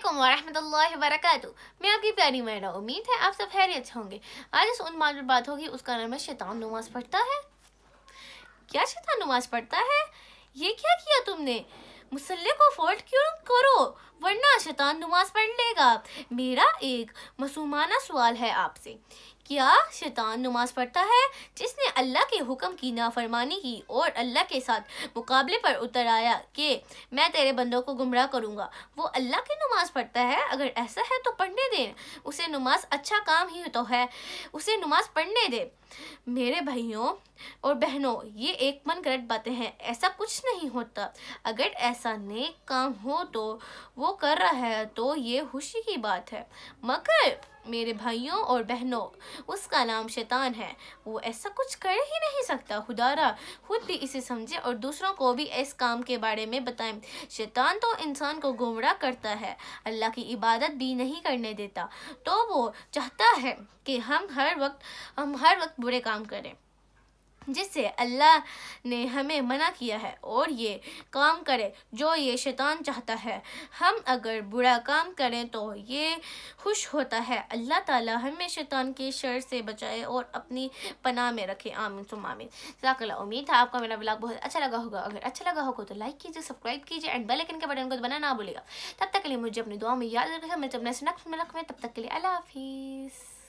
علیکم ورحمۃ اللہ وبرکاتہ. میں آپ کی پیاری میرا امید ہے آپ سب خیریت سے ہوں گے. آج اس عنوان پر بات ہوگی، اس کا نام ہے شیطان نماز پڑھتا ہے. کیا شیطان نماز پڑھتا ہے؟ یہ کیا کیا تم نے؟ مسلح کو فولڈ کیوں کرو ورنہ شیطان نماز پڑھ لے گا. میرا ایک معصومانہ سوال ہے آپ سے، کیا شیطان نماز پڑھتا ہے؟ جس نے اللہ کے حکم کی نافرمانی کی اور اللہ کے ساتھ مقابلے پر اتر آیا کہ میں تیرے بندوں کو گمراہ کروں گا، وہ اللہ کی نماز پڑھتا ہے؟ اگر ایسا ہے تو پڑھنے دیں اسے. نماز اچھا کام ہی تو ہے، اسے نماز پڑھنے دے. میرے بھائیوں اور بہنوں، یہ ایک من گھڑت باتیں ہیں، ایسا کچھ نہیں ہوتا. اگر ایسا نیک کام ہو تو وہ کر رہا ہے تو یہ خوشی کی بات ہے، مگر میرے بھائیوں اور بہنوں، اس کا نام شیطان ہے، وہ ایسا کچھ کر ہی نہیں سکتا. خدا را خود بھی اسے سمجھے اور دوسروں کو بھی اس کام کے بارے میں بتائیں. شیطان تو انسان کو گمراہ کرتا ہے، اللہ کی عبادت بھی نہیں کرنے دیتا. تو وہ چاہتا ہے کہ ہم ہر وقت برے کام کریں، جس سے اللہ نے ہمیں منع کیا ہے، اور یہ کام کرے جو یہ شیطان چاہتا ہے. ہم اگر برا کام کریں تو یہ خوش ہوتا ہے. اللہ تعالی ہمیں شیطان کی شر سے بچائے اور اپنی پناہ میں رکھے. آمین ثم آمین. جزاک اللہ. امید ہے آپ کو میرا ولاگ بہت اچھا لگا ہوگا. اگر اچھا لگا ہوگا تو لائک کیجیے، سبسکرائب کیجیے اینڈ بیل آئیکن کے بٹن کو دبانا نہ بھولیے گا. تب تک کے لیے مجھے اپنی دعا میں یاد رکھیں. ملتے ہیں اپنے نیکسٹ ولاگ میں. تب تک کے لیے اللہ حافظ.